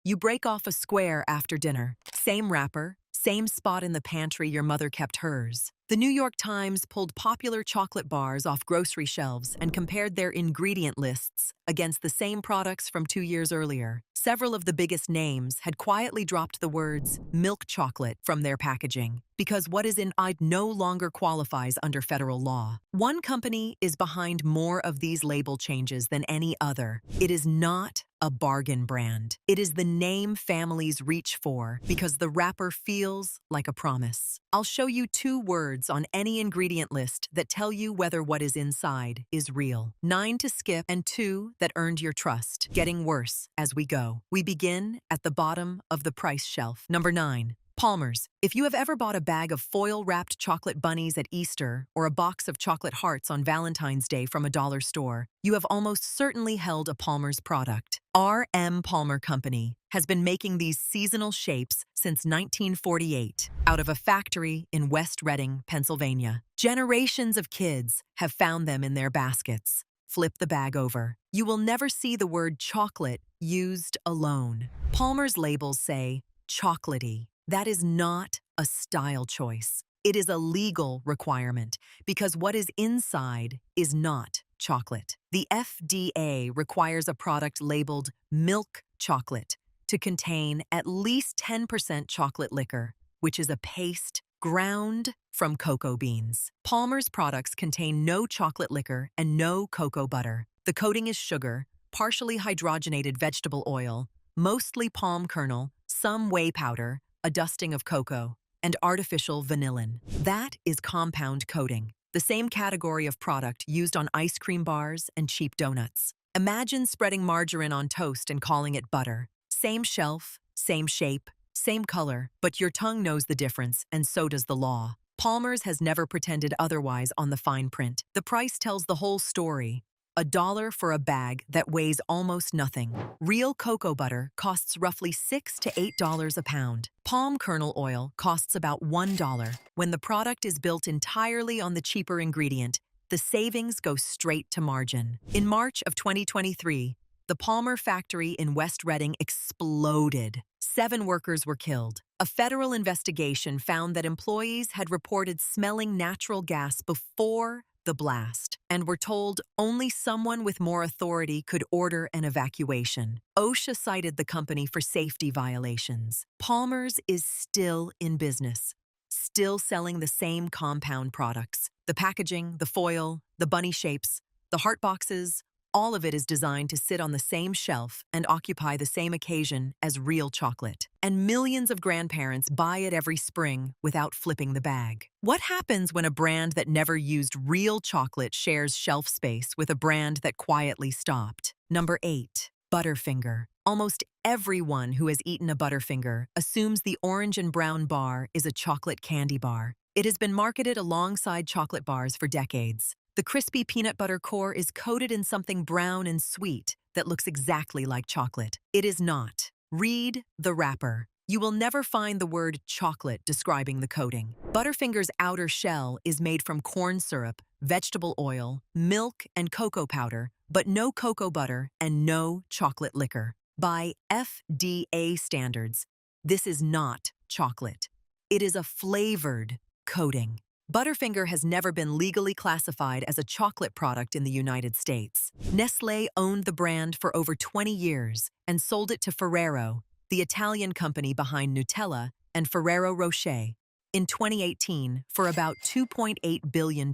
You break off a square after dinner. Same wrapper, same spot in the pantry your mother kept hers. The New York Times pulled popular chocolate bars off grocery shelves and compared their ingredient lists against the same products from 2 years earlier. Several of the biggest names had quietly dropped the words milk chocolate from their packaging because what is inside no longer qualifies under federal law. One company is behind more of these label changes than any other. It is not a bargain brand. It is the name families reach for because the wrapper feels like a promise. I'll show you 2 words on any ingredient list that tell you whether what is inside is real. 9 to skip and 2 that earned your trust. Getting worse as we go. We begin at the bottom of the price shelf. Number 9. Palmer's. If you have ever bought a bag of foil-wrapped chocolate bunnies at Easter or a box of chocolate hearts on Valentine's Day from a dollar store, you have almost certainly held a Palmer's product. R.M. Palmer Company has been making these seasonal shapes since 1948 out of a factory in West Reading, Pennsylvania. Generations of kids have found them in their baskets. Flip the bag over. You will never see the word chocolate used alone. Palmer's labels say chocolatey. That is not a style choice. It is a legal requirement because what is inside is not chocolate. The FDA requires a product labeled milk chocolate to contain at least 10% chocolate liquor, which is a paste ground from cocoa beans. Palmer's products contain no chocolate liquor and no cocoa butter. The coating is sugar, partially hydrogenated vegetable oil, mostly palm kernel, some whey powder, a dusting of cocoa, and artificial vanillin. That is compound coating, the same category of product used on ice cream bars and cheap donuts. Imagine spreading margarine on toast and calling it butter. Same shelf, same shape, same color, but your tongue knows the difference, and so does the law. Palmer's has never pretended otherwise on the fine print. The price tells the whole story. $1 for a bag that weighs almost nothing. Real cocoa butter costs roughly $6 to $8 a pound. Palm kernel oil costs about $1. When the product is built entirely on the cheaper ingredient, the savings go straight to margin. In March of 2023, the Palmer factory in West Reading exploded. 7 workers were killed. A federal investigation found that employees had reported smelling natural gas before the blast and were told only someone with more authority could order an evacuation. OSHA cited the company for safety violations. Palmer's is still in business, still selling the same compound products. The packaging, the foil, the bunny shapes, the heart boxes, all of it is designed to sit on the same shelf and occupy the same occasion as real chocolate. And millions of grandparents buy it every spring without flipping the bag. What happens when a brand that never used real chocolate shares shelf space with a brand that quietly stopped? Number 8. Butterfinger. Almost everyone who has eaten a Butterfinger assumes the orange and brown bar is a chocolate candy bar. It has been marketed alongside chocolate bars for decades. The crispy peanut butter core is coated in something brown and sweet that looks exactly like chocolate. It is not. Read the wrapper. You will never find the word chocolate describing the coating. Butterfinger's outer shell is made from corn syrup, vegetable oil, milk, and cocoa powder, but no cocoa butter and no chocolate liquor. By FDA standards, this is not chocolate. It is a flavored coating. Butterfinger has never been legally classified as a chocolate product in the United States. Nestle owned the brand for over 20 years and sold it to Ferrero, the Italian company behind Nutella and Ferrero Rocher, in 2018 for about $2.8 billion.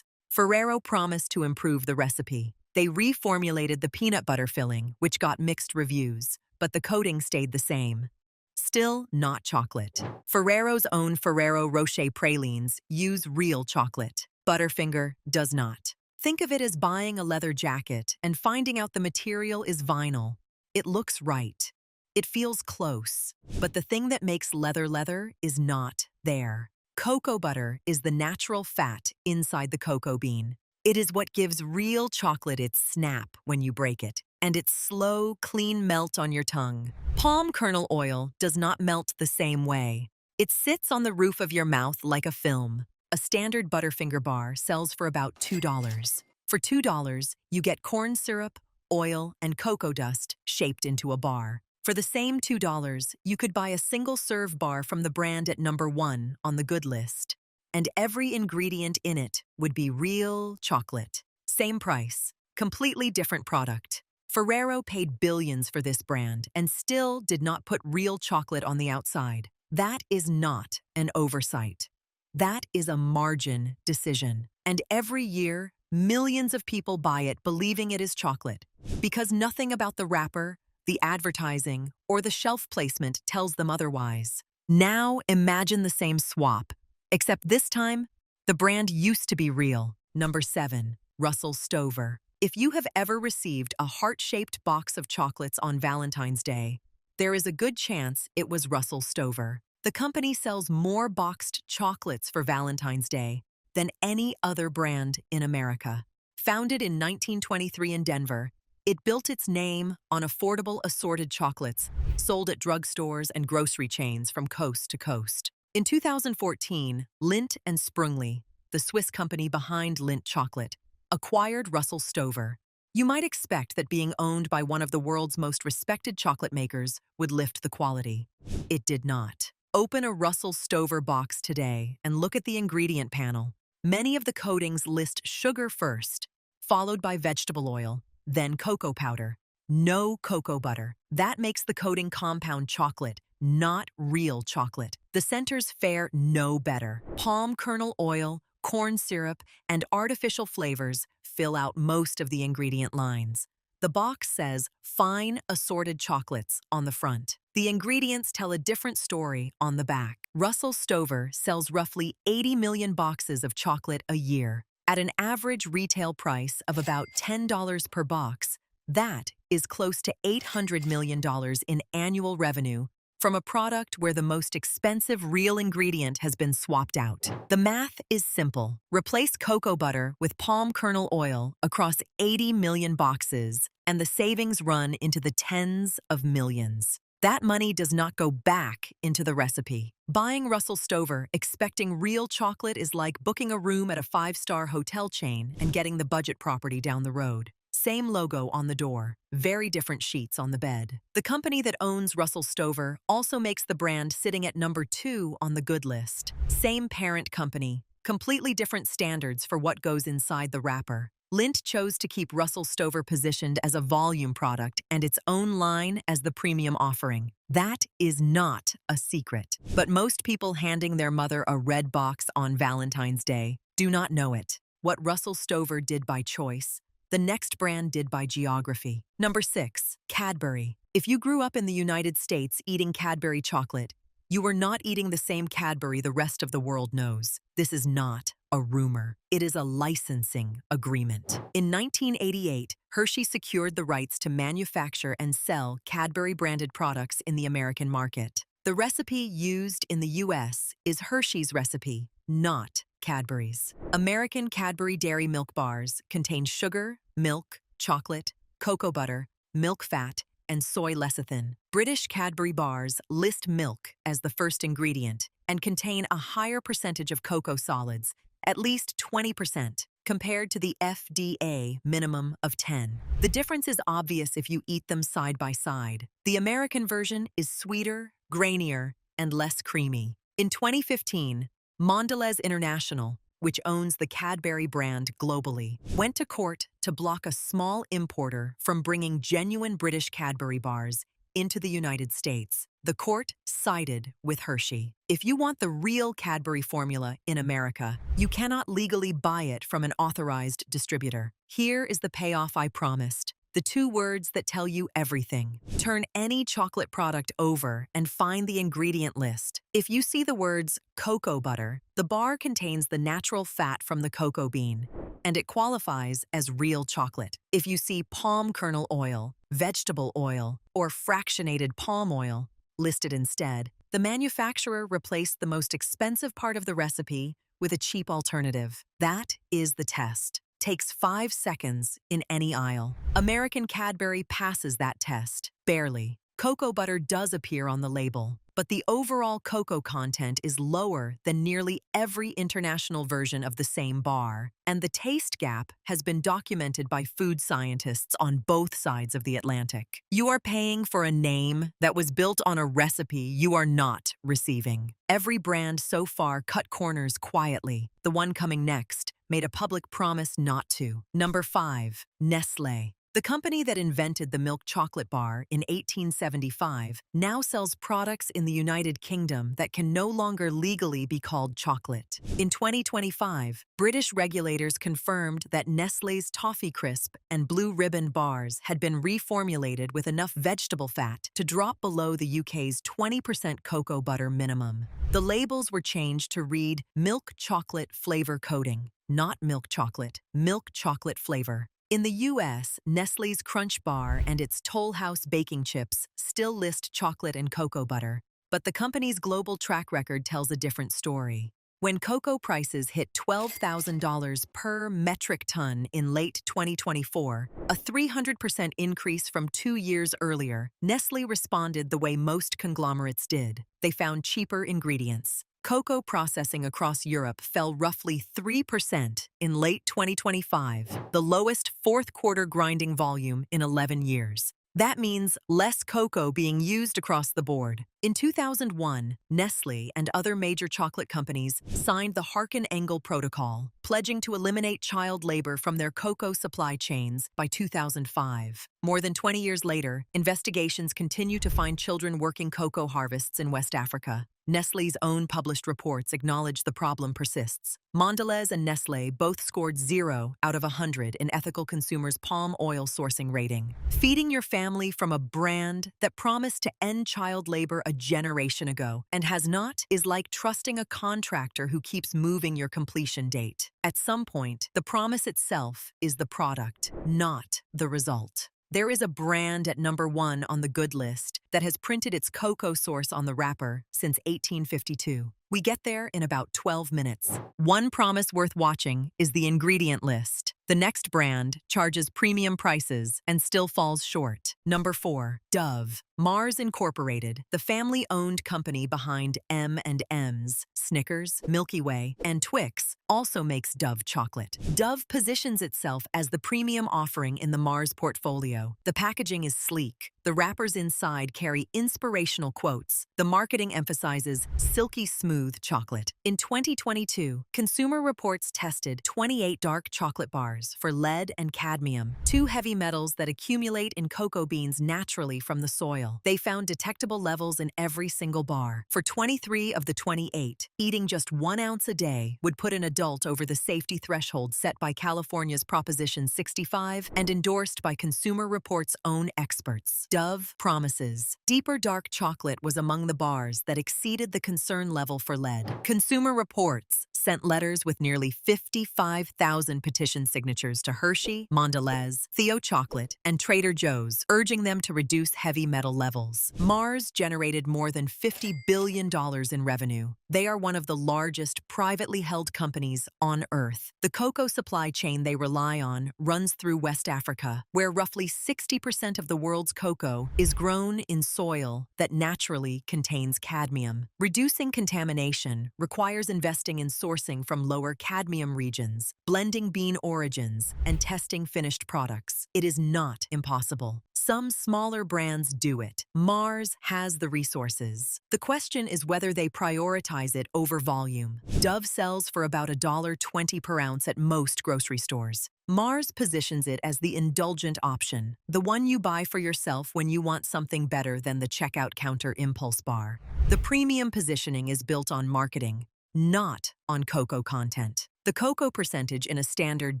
Ferrero promised to improve the recipe. They reformulated the peanut butter filling, which got mixed reviews, but the coating stayed the same. Still not chocolate. Ferrero's own Ferrero Rocher pralines use real chocolate. Butterfinger does not. Think of it as buying a leather jacket and finding out the material is vinyl. It looks right. It feels close. But the thing that makes leather is not there. Cocoa butter is the natural fat inside the cocoa bean. It is what gives real chocolate its snap when you break it, and its slow, clean melt on your tongue. Palm kernel oil does not melt the same way. It sits on the roof of your mouth like a film. A standard Butterfinger bar sells for about $2. For $2, you get corn syrup, oil, and cocoa dust shaped into a bar. For the same $2, you could buy a single-serve bar from the brand at number 1 on the good list, and every ingredient in it would be real chocolate. Same price, completely different product. Ferrero paid billions for this brand and still did not put real chocolate on the outside. That is not an oversight. That is a margin decision. And every year, millions of people buy it believing it is chocolate, because nothing about the wrapper, the advertising, or the shelf placement tells them otherwise. Now imagine the same swap, except this time, the brand used to be real. Number 7, Russell Stover. If you have ever received a heart-shaped box of chocolates on Valentine's Day, there is a good chance it was Russell Stover. The company sells more boxed chocolates for Valentine's Day than any other brand in America. Founded in 1923 in Denver, it built its name on affordable assorted chocolates sold at drugstores and grocery chains from coast to coast. In 2014, Lindt and Sprüngli, the Swiss company behind Lindt chocolate, acquired Russell Stover. You might expect that being owned by one of the world's most respected chocolate makers would lift the quality. It did not. Open a Russell Stover box today and look at the ingredient panel. Many of the coatings list sugar first, followed by vegetable oil, then cocoa powder. No cocoa butter. That makes the coating compound chocolate, not real chocolate. The centers fare no better. Palm kernel oil, corn syrup, and artificial flavors fill out most of the ingredient lines. The box says fine assorted chocolates on the front. The ingredients tell a different story on the back. Russell Stover sells roughly 80 million boxes of chocolate a year. At an average retail price of about $10 per box, that is close to $800 million in annual revenue from a product where the most expensive real ingredient has been swapped out. The math is simple. Replace cocoa butter with palm kernel oil across 80 million boxes, and the savings run into the tens of millions. That money does not go back into the recipe. Buying Russell Stover expecting real chocolate is like booking a room at a 5-star hotel chain and getting the budget property down the road. Same logo on the door, very different sheets on the bed. The company that owns Russell Stover also makes the brand sitting at number 2 on the good list. Same parent company, completely different standards for what goes inside the wrapper. Lindt chose to keep Russell Stover positioned as a volume product and its own line as the premium offering. That is not a secret. But most people handing their mother a red box on Valentine's Day do not know it. What Russell Stover did by choice, the next brand did by geography. Number 6, Cadbury. If you grew up in the United States eating Cadbury chocolate, you are not eating the same Cadbury the rest of the world knows. This is not a rumor. It is a licensing agreement. In 1988, Hershey secured the rights to manufacture and sell Cadbury-branded products in the American market. The recipe used in the U.S. is Hershey's recipe, not Cadbury's. American Cadbury dairy milk bars contain sugar, milk, chocolate, cocoa butter, milk fat, and soy lecithin. British Cadbury bars list milk as the first ingredient and contain a higher percentage of cocoa solids, at least 20%, compared to the FDA minimum of 10. The difference is obvious if you eat them side by side. The American version is sweeter, grainier, and less creamy. In 2015, Mondelez International, which owns the Cadbury brand globally, went to court to block a small importer from bringing genuine British Cadbury bars into the United States. The court sided with Hershey. If you want the real Cadbury formula in America, you cannot legally buy it from an authorized distributor. Here is the payoff I promised. The 2 words that tell you everything. Turn any chocolate product over and find the ingredient list. If you see the words cocoa butter, the bar contains the natural fat from the cocoa bean, and it qualifies as real chocolate. If you see palm kernel oil, vegetable oil, or fractionated palm oil listed instead, the manufacturer replaced the most expensive part of the recipe with a cheap alternative. That is the test. Takes 5 seconds in any aisle. American Cadbury passes that test, barely. Cocoa butter does appear on the label, but the overall cocoa content is lower than nearly every international version of the same bar, and the taste gap has been documented by food scientists on both sides of the Atlantic. You are paying for a name that was built on a recipe you are not receiving. Every brand so far cut corners quietly. The one coming next made a public promise not to. Number 5. Nestle. The company that invented the milk chocolate bar in 1875 now sells products in the United Kingdom that can no longer legally be called chocolate. In 2025, British regulators confirmed that Nestle's Toffee Crisp and Blue Ribbon bars had been reformulated with enough vegetable fat to drop below the UK's 20% cocoa butter minimum. The labels were changed to read milk chocolate flavor coating, not milk chocolate flavor. In the US, Nestle's Crunch Bar and its Toll House baking chips still list chocolate and cocoa butter, but the company's global track record tells a different story. When cocoa prices hit $12,000 per metric ton in late 2024, a 300% increase from 2 years earlier, Nestle responded the way most conglomerates did. They found cheaper ingredients. Cocoa processing across Europe fell roughly 3% in late 2025, the lowest fourth-quarter grinding volume in 11 years. That means less cocoa being used across the board. In 2001, Nestle and other major chocolate companies signed the Harkin-Engel Protocol, pledging to eliminate child labor from their cocoa supply chains by 2005. More than 20 years later, investigations continue to find children working cocoa harvests in West Africa. Nestle's own published reports acknowledge the problem persists. Mondelez and Nestle both scored 0 out of 100 in Ethical Consumer's palm oil sourcing rating. Feeding your family from a brand that promised to end child labor a generation ago and has not is like trusting a contractor who keeps moving your completion date. At some point, the promise itself is the product, not the result. There is a brand at number 1 on the good list that has printed its cocoa source on the wrapper since 1852. We get there in about 12 minutes. One promise worth watching is the ingredient list. The next brand charges premium prices and still falls short. Number 4, Dove. Mars Incorporated, the family-owned company behind M&M's, Snickers, Milky Way, and Twix, also makes Dove chocolate. Dove positions itself as the premium offering in the Mars portfolio. The packaging is sleek. The wrappers inside carry inspirational quotes. The marketing emphasizes silky smooth chocolate. In 2022, Consumer Reports tested 28 dark chocolate bars for lead and cadmium, 2 heavy metals that accumulate in cocoa beans naturally from the soil. They found detectable levels in every single bar. For 23 of the 28, eating just 1 ounce a day would put an adult over the safety threshold set by California's Proposition 65 and endorsed by Consumer Reports' own experts. Dove promises. Deeper dark chocolate was among the bars that exceeded the concern level for lead. Consumer Reports sent letters with nearly 55,000 petition signatures to Hershey, Mondelez, Theo Chocolate, and Trader Joe's, urging them to reduce heavy metal levels. Mars generated more than $50 billion in revenue. They are one of the largest privately held companies on Earth. The cocoa supply chain they rely on runs through West Africa, where roughly 60% of the world's cocoa is grown in soil that naturally contains cadmium. Reducing contamination requires investing in sourcing from lower cadmium regions, blending bean origins, and testing finished products. It is not impossible. Some smaller brands do it. Mars has the resources. The question is whether they prioritize it over volume. Dove sells for about $1.20 per ounce at most grocery stores. Mars positions it as the indulgent option, the one you buy for yourself when you want something better than the checkout counter impulse bar. The premium positioning is built on marketing, not on cocoa content. The cocoa percentage in a standard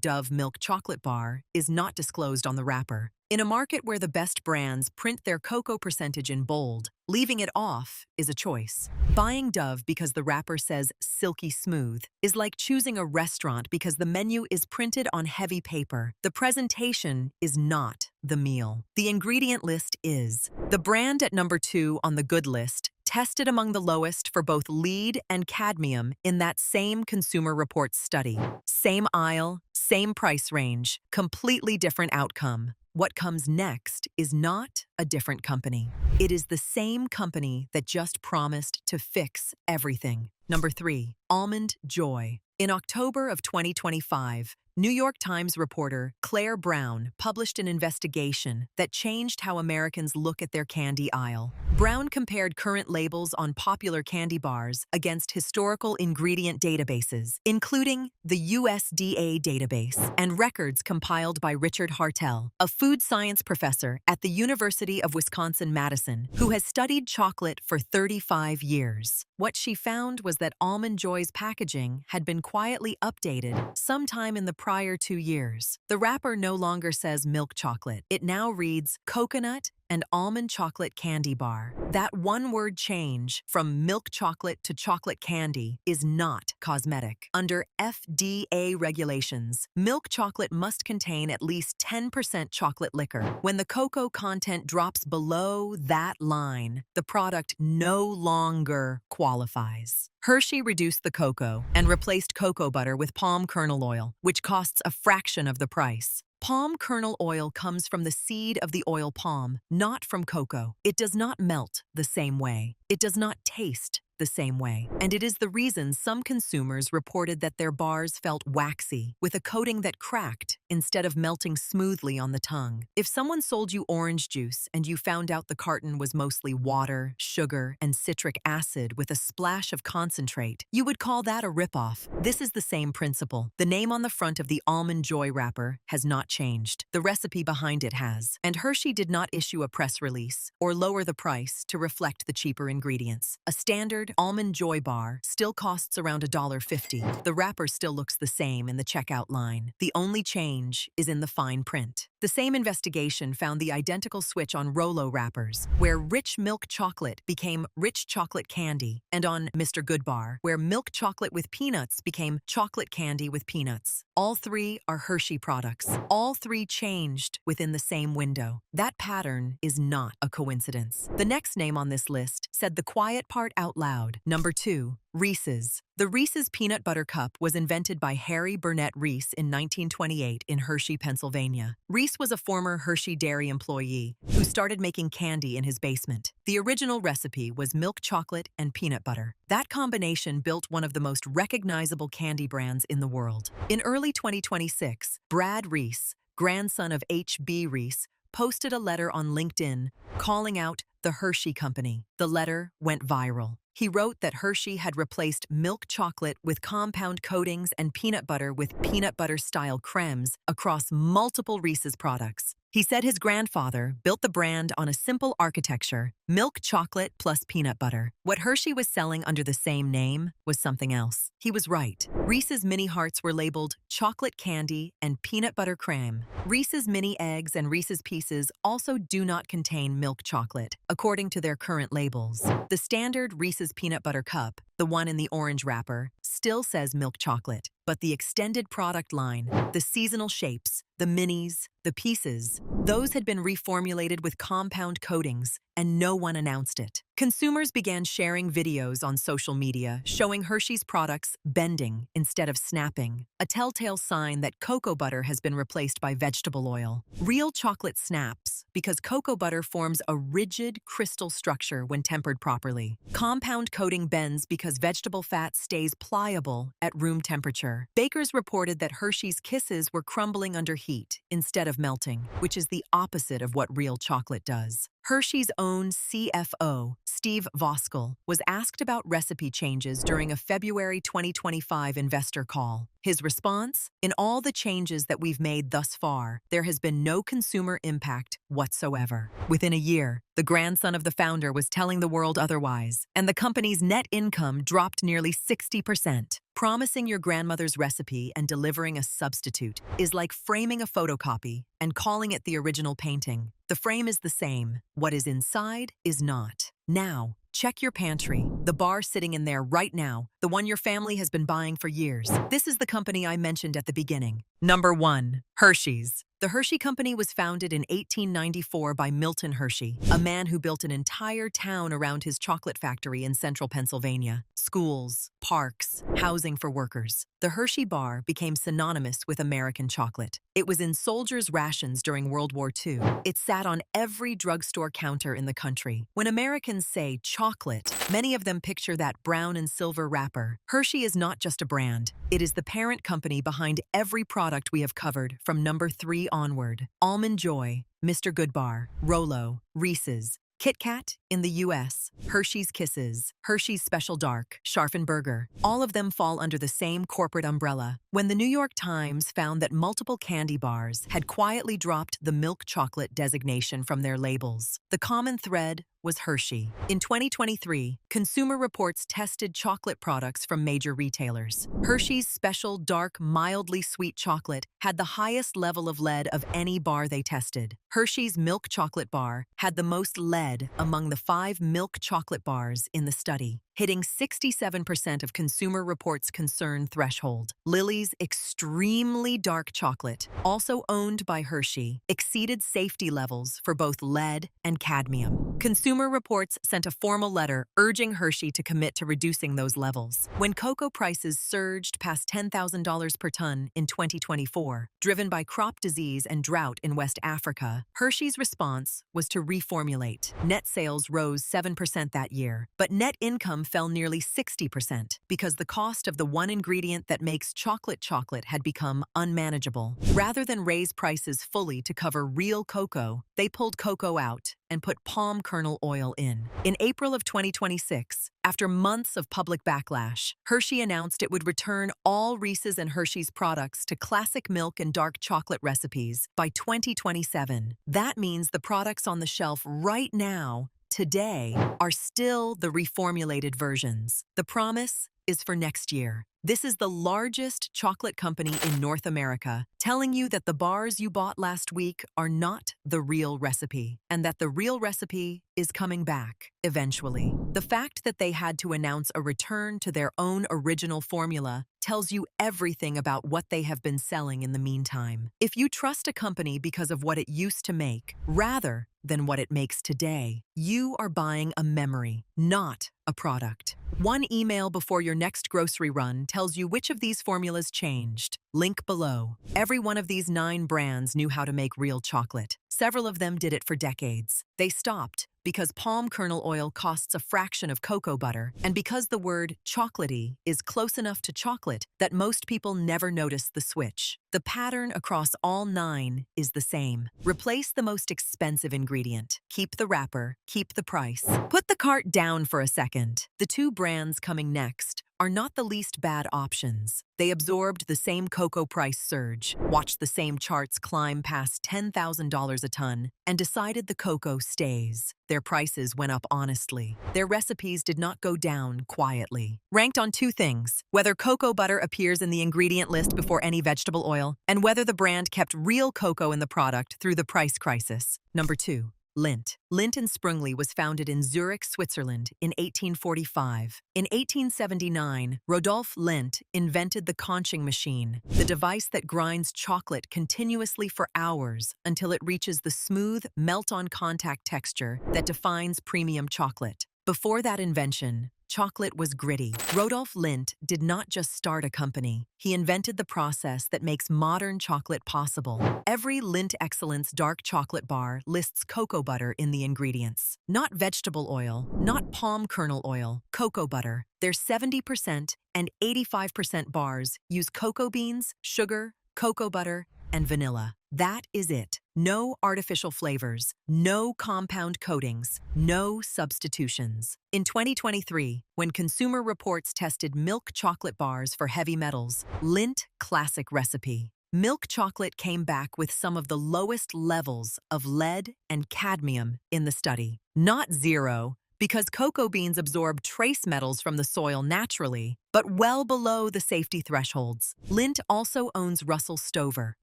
Dove milk chocolate bar is not disclosed on the wrapper. In a market where the best brands print their cocoa percentage in bold, leaving it off is a choice. Buying Dove because the wrapper says silky smooth is like choosing a restaurant because the menu is printed on heavy paper. The presentation is not the meal. The ingredient list is. The brand at number 2 on the good list tested among the lowest for both lead and cadmium in that same Consumer Reports study. Same aisle, same price range, completely different outcome. what comes next is not a different company. It is the same company that just promised to fix everything. Number 3, Almond Joy. In October of 2025, New York Times reporter Claire Brown published an investigation that changed how Americans look at their candy aisle. Brown compared current labels on popular candy bars against historical ingredient databases, including the USDA database and records compiled by Richard Hartel, a food science professor at the University of Wisconsin-Madison, who has studied chocolate for 35 years. What she found was that Almond Joy's packaging had been quietly updated sometime in the prior 2 years. The wrapper no longer says milk chocolate. It now reads coconut and almond chocolate candy bar. That one-word change from milk chocolate to chocolate candy is not cosmetic. Under FDA regulations, milk chocolate must contain at least 10% chocolate liquor. When the cocoa content drops below that line, the product no longer qualifies. Hershey reduced the cocoa and replaced cocoa butter with palm kernel oil, which costs a fraction of the price. Palm kernel oil comes from the seed of the oil palm, not from cocoa. It does not melt the same way. It does not taste the same way. And it is the reason some consumers reported that their bars felt waxy, with a coating that cracked instead of melting smoothly on the tongue. If someone sold you orange juice and you found out the carton was mostly water, sugar, and citric acid with a splash of concentrate, you would call that a ripoff. This is the same principle. The name on the front of the Almond Joy wrapper has not changed. The recipe behind it has. And Hershey did not issue a press release or lower the price to reflect the cheaper ingredients. A standard Almond Joy bar still costs around $1.50. The wrapper still looks the same in the checkout line. The only change is in the fine print. The same investigation found the identical switch on Rolo wrappers, where rich milk chocolate became rich chocolate candy, and on Mr. Goodbar, where milk chocolate with peanuts became chocolate candy with peanuts. All 3 are Hershey products. All 3 changed within the same window. That pattern is not a coincidence. The next name on this list said the quiet part out loud. Number 2, Reese's. The Reese's Peanut Butter Cup was invented by Harry Burnett Reese in 1928 in Hershey, Pennsylvania. Reese was a former Hershey dairy employee who started making candy in his basement. The original recipe was milk chocolate and peanut butter. That combination built one of the most recognizable candy brands in the world. In early 2026, Brad Reese, grandson of H.B. Reese, posted a letter on LinkedIn calling out the Hershey Company. The letter went viral. He wrote that Hershey had replaced milk chocolate with compound coatings and peanut butter with peanut butter-style cremes across multiple Reese's products. He said his grandfather built the brand on a simple architecture, milk chocolate plus peanut butter. What Hershey was selling under the same name was something else. He was right. Reese's Mini Hearts were labeled chocolate candy and peanut butter crème. Reese's Mini Eggs and Reese's Pieces also do not contain milk chocolate, according to their current labels. The standard Reese's Peanut Butter Cup, the one in the orange wrapper, still says milk chocolate, but the extended product line, the seasonal shapes, the minis, the pieces, those had been reformulated with compound coatings, and no one announced it. Consumers began sharing videos on social media showing Hershey's products bending instead of snapping, a telltale sign that cocoa butter has been replaced by vegetable oil. Real chocolate snaps because cocoa butter forms a rigid crystal structure when tempered properly. Compound coating bends because vegetable fat stays pliable at room temperature. Bakers reported that Hershey's Kisses were crumbling under heat instead of melting, which is the opposite of what real chocolate does. Hershey's own CFO, Steve Voskuil, was asked about recipe changes during a February 2025 investor call. His response? In all the changes that we've made thus far, there has been no consumer impact whatsoever. Within a year, the grandson of the founder was telling the world otherwise, and the company's net income dropped nearly 60%. Promising your grandmother's recipe and delivering a substitute is like framing a photocopy and calling it the original painting. The frame is the same. What is inside is not. Now, check your pantry. The bar sitting in there right now, the the one your family has been buying for years. This is the company I mentioned at the beginning. Number 1. Hershey's. The Hershey Company was founded in 1894 by Milton Hershey, a man who built an entire town around his chocolate factory in central Pennsylvania. Schools, parks, housing for workers. The Hershey bar became synonymous with American chocolate. It was in soldiers' rations during World War II. It sat on every drugstore counter in the country. When Americans say chocolate, many of them picture that brown and silver wrapper. Hershey is not just a brand. It is the parent company behind every product we have covered from number 3 onward. Almond Joy, Mr. Goodbar, Rolo, Reese's, Kit Kat in the US, Hershey's Kisses, Hershey's Special Dark, Scharfenberger. All of them fall under the same corporate umbrella. When the New York Times found that multiple candy bars had quietly dropped the milk chocolate designation from their labels, the common thread was Hershey. In 2023, Consumer Reports tested chocolate products from major retailers. Hershey's Special Dark Mildly Sweet Chocolate had the highest level of lead of any bar they tested. Hershey's Milk Chocolate Bar had the most lead among the 5 milk chocolate bars in the study, hitting 67% of Consumer Reports' concern threshold. Lily's Extremely Dark Chocolate, also owned by Hershey, exceeded safety levels for both lead and cadmium. Consumer Reports sent a formal letter urging Hershey to commit to reducing those levels. When cocoa prices surged past $10,000 per ton in 2024, driven by crop disease and drought in West Africa, Hershey's response was to reformulate. Net sales rose 7% that year, but net income fell nearly 60% because the cost of the one ingredient that makes chocolate had become unmanageable. Rather than raise prices fully to cover real cocoa, they pulled cocoa out and put palm kernel oil in. In April of 2026, after months of public backlash, Hershey announced it would return all Reese's and Hershey's products to classic milk and dark chocolate recipes by 2027. That means the products on the shelf right now, today, are still the reformulated versions. The promise is for next year. This is the largest chocolate company in North America, telling you that the bars you bought last week are not the real recipe, and that the real recipe is coming back, eventually. The fact that they had to announce a return to their own original formula tells you everything about what they have been selling in the meantime. If you trust a company because of what it used to make, rather than what it makes today, you are buying a memory, not a product. One email before your next grocery run tells you which of these formulas changed. Link below. Every one of these 9 brands knew how to make real chocolate. Several of them did it for decades. They stopped because palm kernel oil costs a fraction of cocoa butter, and because the word chocolatey is close enough to chocolate that most people never notice the switch. The pattern across all 9 is the same. Replace the most expensive ingredient. Keep the wrapper, keep the price. Put the cart down for a second. The 2 brands coming next are not the least bad options. They absorbed the same cocoa price surge, watched the same charts climb past $10,000 a ton, and decided the cocoa stays. Their prices went up honestly. Their recipes did not go down quietly. Ranked on 2 things: whether cocoa butter appears in the ingredient list before any vegetable oil, and whether the brand kept real cocoa in the product through the price crisis. Number 2. Lindt. Lindt and Sprüngli was founded in Zurich, Switzerland in 1845. In 1879, Rodolphe Lindt invented the conching machine, the device that grinds chocolate continuously for hours until it reaches the smooth, melt-on-contact texture that defines premium chocolate. Before that invention, chocolate was gritty. Rodolphe Lindt did not just start a company. He invented the process that makes modern chocolate possible. Every Lindt Excellence dark chocolate bar lists cocoa butter in the ingredients. Not vegetable oil, not palm kernel oil, cocoa butter. Their 70% and 85% bars use cocoa beans, sugar, cocoa butter, and vanilla. That is it. No artificial flavors, no compound coatings, no substitutions. In 2023, when Consumer Reports tested milk chocolate bars for heavy metals, Lindt Classic Recipe, milk chocolate came back with some of the lowest levels of lead and cadmium in the study. Not 0, because cocoa beans absorb trace metals from the soil naturally, but well below the safety thresholds. Lindt also owns Russell Stover,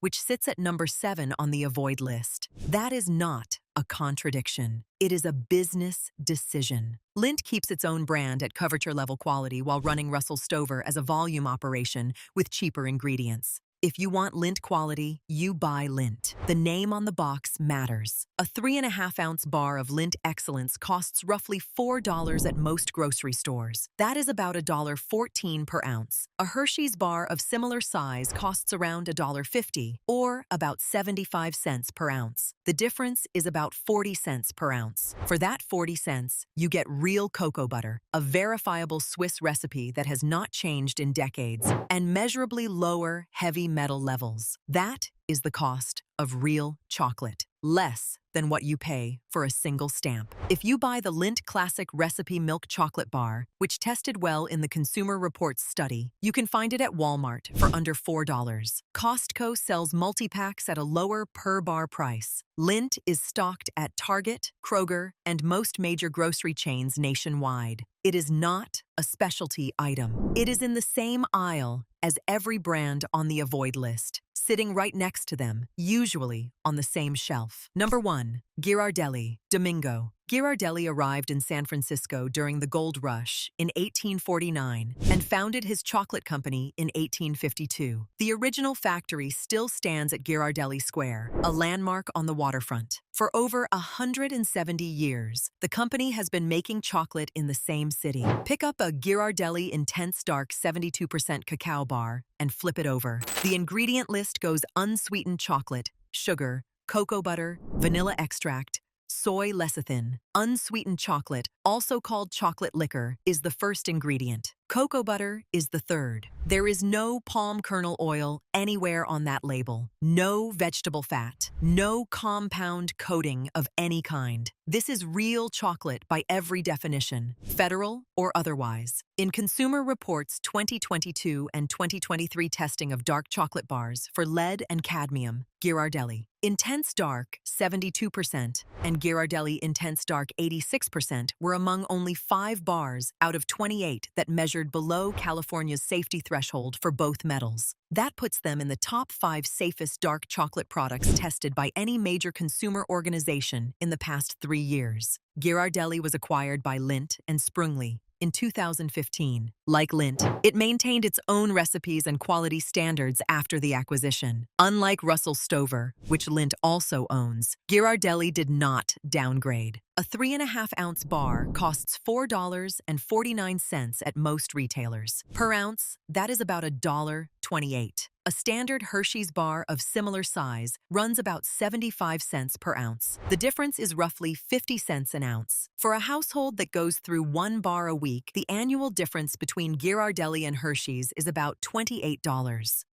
which sits at number 7 on the avoid list. That is not a contradiction. It is a business decision. Lindt keeps its own brand at coverture-level quality while running Russell Stover as a volume operation with cheaper ingredients. If you want Lindt quality, you buy Lindt. The name on the box matters. A 3.5-ounce bar of Lindt Excellence costs roughly $4 at most grocery stores. That is about $1.14 per ounce. A Hershey's bar of similar size costs around $1.50, or about 75 cents per ounce. The difference is about 40 cents per ounce. For that 40 cents, you get real cocoa butter, a verifiable Swiss recipe that has not changed in decades, and measurably lower, heavy metal levels. That is the cost of real chocolate. Less than what you pay for a single stamp. If you buy the Lindt Classic Recipe Milk Chocolate Bar, which tested well in the Consumer Reports study, you can find it at Walmart for under $4. Costco sells multi-packs at a lower per-bar price. Lindt is stocked at Target, Kroger, and most major grocery chains nationwide. It is not a specialty item. It is in the same aisle as every brand on the avoid list, sitting right next to them, usually on the same shelf. Number 1. Ghirardelli, Domingo. Ghirardelli arrived in San Francisco during the Gold Rush in 1849 and founded his chocolate company in 1852. The original factory still stands at Ghirardelli Square, a landmark on the waterfront. For over 170 years, the company has been making chocolate in the same city. Pick up a Ghirardelli Intense Dark 72% cacao bar and flip it over. The ingredient list goes unsweetened chocolate, sugar, cocoa butter, vanilla extract, soy lecithin. Unsweetened chocolate, also called chocolate liquor, is the first ingredient. Cocoa butter is the third. There is no palm kernel oil anywhere on that label. No vegetable fat. No compound coating of any kind. This is real chocolate by every definition, federal or otherwise. In Consumer Reports 2022 and 2023 testing of dark chocolate bars for lead and cadmium, Ghirardelli Intense Dark 72% and Ghirardelli Intense Dark 86% were among only 5 bars out of 28 that measured below California's safety threshold for both metals. That puts them in the top 5 safest dark chocolate products tested by any major consumer organization in the past 3 years. Ghirardelli was acquired by Lindt and Sprüngli in 2015. Like Lindt, it maintained its own recipes and quality standards after the acquisition. Unlike Russell Stover, which Lindt also owns, Ghirardelli did not downgrade. A 3.5-ounce bar costs $4.49 at most retailers. Per ounce, that is about $1.28. A standard Hershey's bar of similar size runs about 75 cents per ounce. The difference is roughly 50 cents an ounce. For a household that goes through 1 bar a week, the annual difference between Ghirardelli and Hershey's is about $28.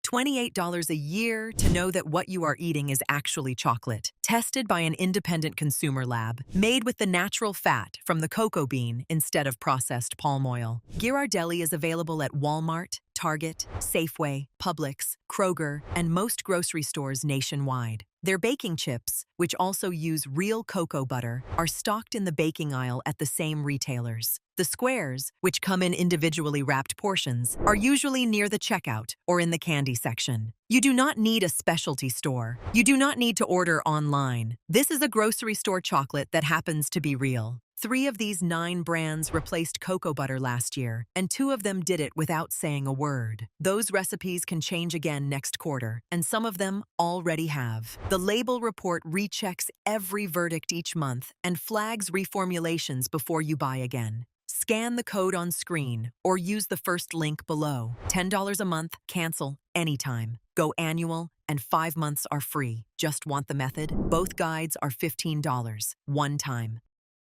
$28 a year to know that what you are eating is actually chocolate. Tested by an independent consumer lab, made with the natural fat from the cocoa bean instead of processed palm oil. Ghirardelli is available at Walmart, Target, Safeway, Publix, Kroger, and most grocery stores nationwide. Their baking chips, which also use real cocoa butter, are stocked in the baking aisle at the same retailers. The squares, which come in individually wrapped portions, are usually near the checkout or in the candy section. You do not need a specialty store. You do not need to order online. This is a grocery store chocolate that happens to be real. 3 of these 9 brands replaced cocoa butter last year, and 2 of them did it without saying a word. Those recipes can change again next quarter, and some of them already have. The label report rechecks every verdict each month and flags reformulations before you buy again. Scan the code on screen or use the first link below. $10 a month, cancel anytime. Go annual, and 5 months are free. Just want the method? Both guides are $15, one time.